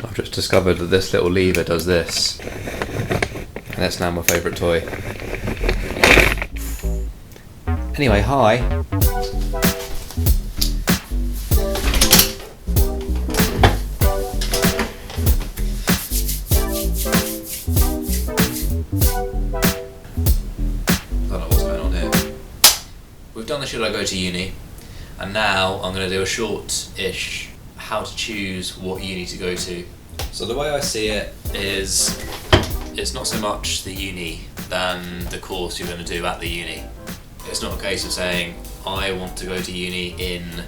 I've just discovered that this little lever does this, and that's now my favourite toy. Anyway, hi. Don't know what's going on here. We've done the should I go to uni, and now I'm going to do a short-ish how to choose what uni to go to. So the way I see it is, it's not so much the uni than the course you're going to do at the uni. It's not a case of saying, I want to go to uni in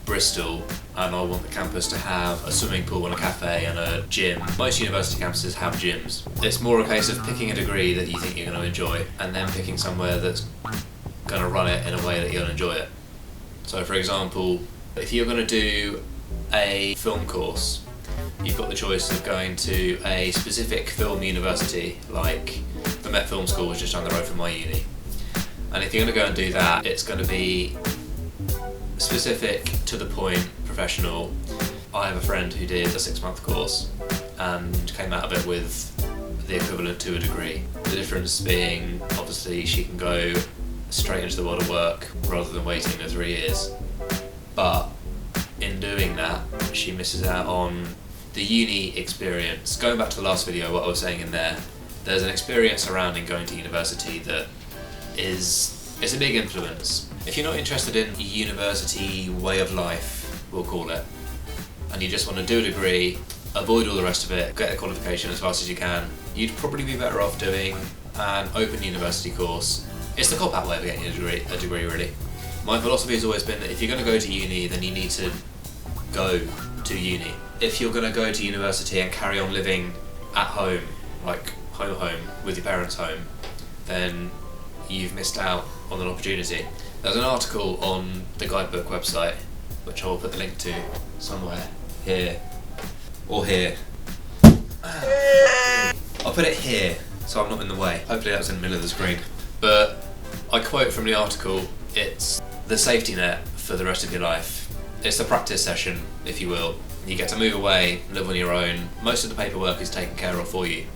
Bristol and I want the campus to have a swimming pool and a cafe and a gym. Most university campuses have gyms. It's more a case of picking a degree that you think you're going to enjoy and then picking somewhere that's going to run it in a way that you'll enjoy it. So for example, if you're going to do a film course, you've got the choice of going to a specific film university, like the Met Film School was just down the road from my uni. And if you're going to go and do that, it's going to be specific, to the point, professional. I have a friend who did a 6-month course and came out of it with the equivalent to a degree. The difference being, obviously, she can go straight into the world of work rather than waiting the 3 years. But in doing that, she misses out on the uni experience. Going back to the last video, what I was saying in there, there's an experience surrounding going to university that it's a big influence. If you're not interested in university way of life, we'll call it, and you just want to do a degree, avoid all the rest of it, get a qualification as fast as you can, you'd probably be better off doing an open university course. It's the cop-out way of getting a degree really. My philosophy has always been that if you're going to go to uni, then you need to go to uni. If you're going to go to university and carry on living at home, like home with your parents' home, then you've missed out on an opportunity. There's an article on the Guidebook website, which I will put the link to somewhere here or here. I'll put it here so I'm not in the way. Hopefully that was in the middle of the screen. But I quote from the article, it's the safety net for the rest of your life. It's the practice session, if you will. You get to move away, live on your own. Most of the paperwork is taken care of for you.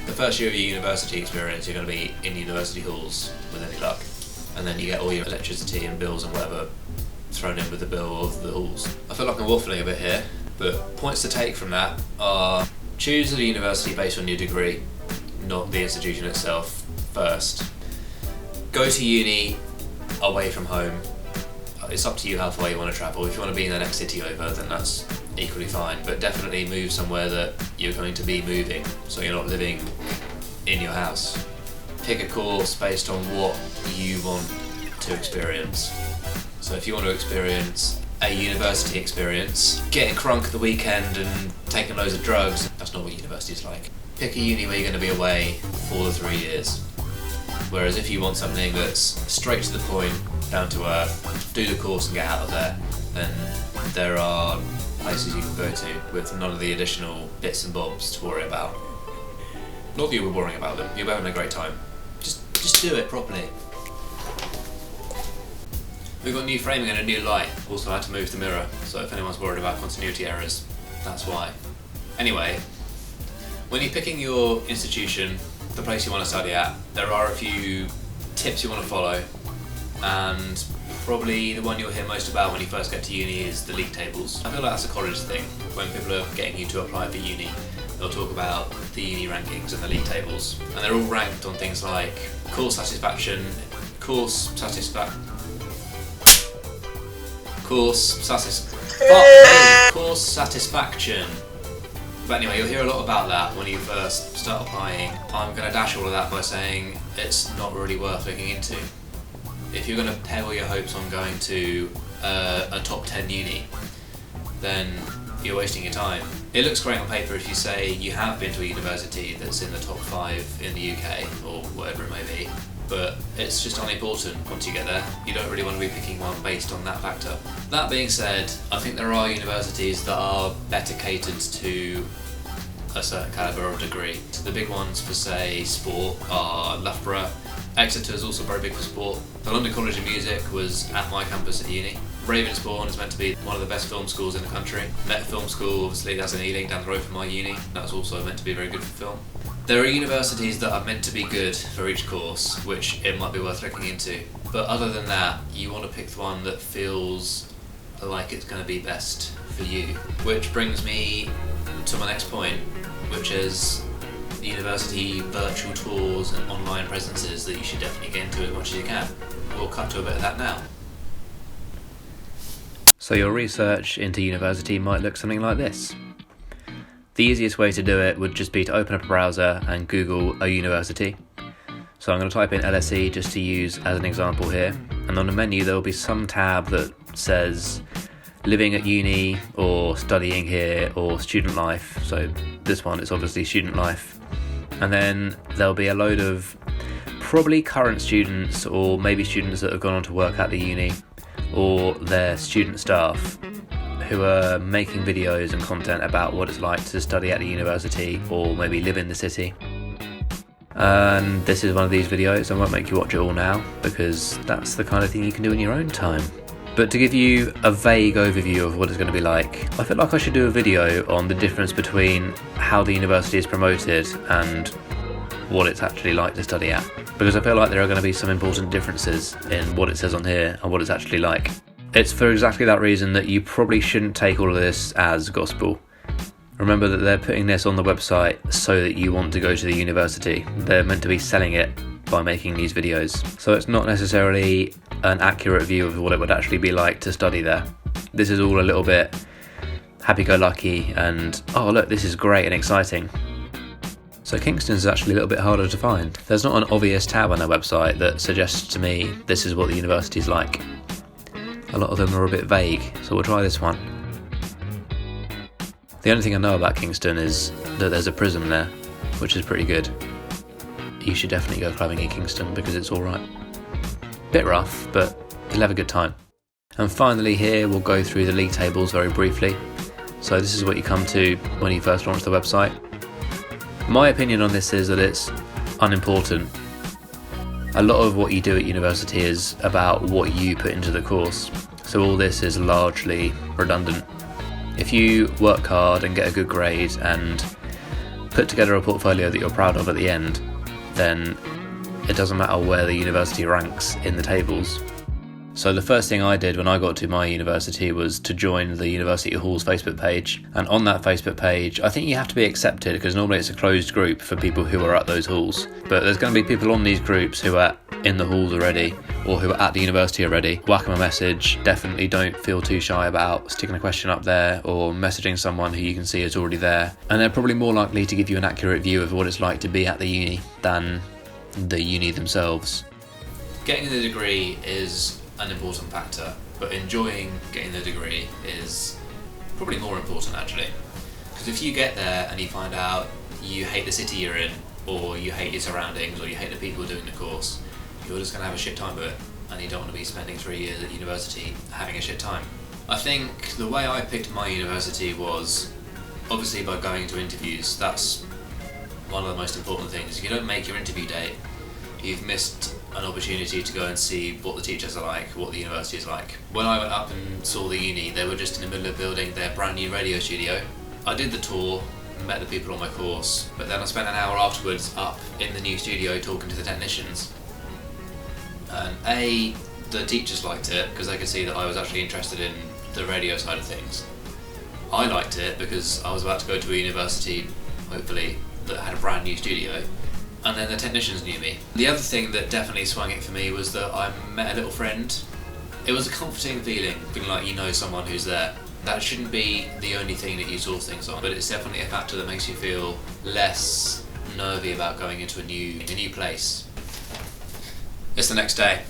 The first year of your university experience, you're going to be in university halls with any luck. And then you get all your electricity and bills and whatever thrown in with the bill of the halls. I feel like I'm waffling a bit here, but points to take from that are choose a university based on your degree, not the institution itself first. Go to uni away from home. It's up to you how far you want to travel. If you want to be in the next city over, then that's equally fine, but definitely move somewhere that you're going to be moving, so you're not living in your house. Pick a course based on what you want to experience. So if you want to experience a university experience, getting crunk at the weekend and taking loads of drugs, that's not what university's like. Pick a uni where you're going to be away for the 3 years. Whereas if you want something that's straight to the point, down to earth, do the course and get out of there, then there are places you can go to with none of the additional bits and bobs to worry about. Not that you were worrying about them, you were having a great time. Just do it properly. We've got new framing and a new light. Also I had to move the mirror, so if anyone's worried about continuity errors, that's why. Anyway, when you're picking your institution, the place you want to study at, there are a few tips you want to follow, and probably the one you'll hear most about when you first get to uni is the league tables. I feel like that's a college thing. When people are getting you to apply for uni, they'll talk about the uni rankings and the league tables, and they're all ranked on things like course satisfaction, course satisfaction. But anyway, you'll hear a lot about that when you first start applying. I'm going to dash all of that by saying it's not really worth looking into. If you're going to peg your hopes on going to a top 10 uni, then you're wasting your time. It looks great on paper if you say you have been to a university that's in the top 5 in the UK, or whatever it may be, but it's just unimportant once you get there. You don't really want to be picking one based on that factor. That being said, I think there are universities that are better catered to a certain calibre of degree. The big ones for, say, sport are Loughborough. Exeter is also very big for sport. The London College of Music was at my campus at uni. Ravensbourne is meant to be one of the best film schools in the country. Met Film School, obviously, that's in Ealing down the road from my uni. That's also meant to be very good for film. There are universities that are meant to be good for each course, which it might be worth looking into. But other than that, you want to pick the one that feels like it's going to be best for you. Which brings me to my next point, which is university virtual tours and online presences that you should definitely get into as much as you can. We'll cut to a bit of that now. So your research into university might look something like this. The easiest way to do it would just be to open up a browser and Google a university. So I'm going to type in LSE just to use as an example here, and on the menu there will be some tab that says living at uni or studying here or student life. So this one is obviously student life. And then there'll be a load of probably current students or maybe students that have gone on to work at the uni or their student staff who are making videos and content about what it's like to study at the university or maybe live in the city. And this is one of these videos. I won't make you watch it all now because that's the kind of thing you can do in your own time. But to give you a vague overview of what it's going to be like, I feel like I should do a video on the difference between how the university is promoted and what it's actually like to study at. Because I feel like there are going to be some important differences in what it says on here and what it's actually like. It's for exactly that reason that you probably shouldn't take all of this as gospel. Remember that they're putting this on the website so that you want to go to the university. They're meant to be selling it by making these videos. So it's not necessarily an accurate view of what it would actually be like to study there. This is all a little bit happy-go-lucky and, oh look, this is great and exciting. So Kingston is actually a little bit harder to find. There's not an obvious tab on their website that suggests to me this is what the university is like. A lot of them are a bit vague, so we'll try this one. The only thing I know about Kingston is that there's a prism there, which is pretty good. You should definitely go clubbing in Kingston because it's alright. Bit rough, but you'll have a good time. And finally here, we'll go through the league tables very briefly. So this is what you come to when you first launch the website. My opinion on this is that it's unimportant. A lot of what you do at university is about what you put into the course, so all this is largely redundant. If you work hard and get a good grade and put together a portfolio that you're proud of at the end, then it doesn't matter where the university ranks in the tables. So the first thing I did when I got to my university was to join the University Hall's Facebook page, and on that Facebook page I think you have to be accepted because normally it's a closed group for people who are at those halls, but there's going to be people on these groups who are in the halls already or who are at the university already. Whack them a message. Definitely don't feel too shy about sticking a question up there or messaging someone who you can see is already there, and they're probably more likely to give you an accurate view of what it's like to be at the uni than the uni themselves. Getting the degree is an important factor, but enjoying getting the degree is probably more important actually. Because if you get there and you find out you hate the city you're in, or you hate your surroundings, or you hate the people doing the course, you're just going to have a shit time with it, and you don't want to be spending 3 years at university having a shit time. I think the way I picked my university was obviously by going to interviews. That's one of the most important things. If you don't make your interview date, you've missed an opportunity to go and see what the teachers are like, what the university is like. When I went up and saw the uni, they were just in the middle of building their brand new radio studio. I did the tour, met the people on my course, but then I spent an hour afterwards up in the new studio talking to the technicians. And the teachers liked it because they could see that I was actually interested in the radio side of things. I liked it because I was about to go to a university, hopefully, that had a brand new studio. And then the technicians knew me. The other thing that definitely swung it for me was that I met a little friend. It was a comforting feeling like you know someone who's there. That shouldn't be the only thing that you source things on, but it's definitely a factor that makes you feel less nervy about going into a new place. It's the next day.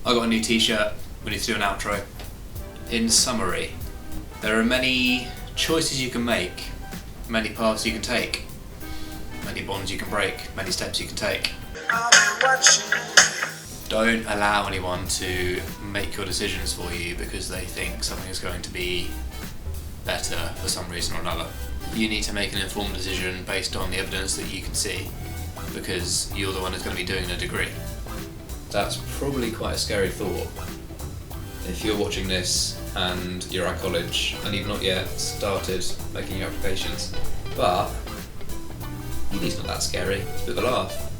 I got a new t-shirt. We need to do an outro. In summary, there are many choices you can make, many paths you can take, many bonds you can break, many steps you can take. Don't allow anyone to make your decisions for you because they think something is going to be better for some reason or another. You need to make an informed decision based on the evidence that you can see because you're the one who's going to be doing the degree. That's probably quite a scary thought, if you're watching this and you're at college and you've not yet started making your applications, but uni's not that scary, it's a bit of a laugh.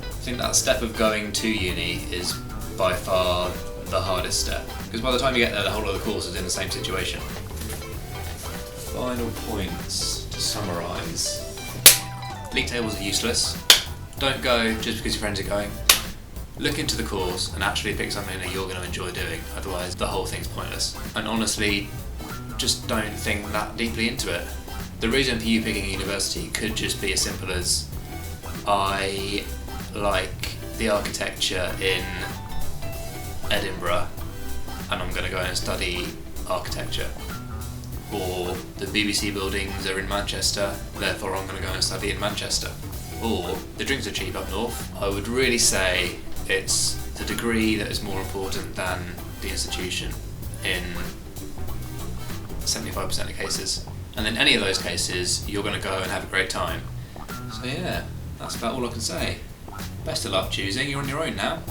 I think that step of going to uni is by far the hardest step, because by the time you get there the whole of the course is in the same situation. Final points to summarise. League tables are useless. Don't go just because your friends are going. Look into the course and actually pick something that you're going to enjoy doing, otherwise the whole thing's pointless. And honestly, just don't think that deeply into it. The reason for you picking a university could just be as simple as, I like the architecture in Edinburgh and I'm going to go and study architecture. Or the BBC buildings are in Manchester, therefore I'm going to go and study in Manchester. Or the drinks are cheap up north. I would really say it's the degree that is more important than the institution in 75% of cases. And in any of those cases, you're going to go and have a great time. So yeah, that's about all I can say. Best of luck choosing, you're on your own now.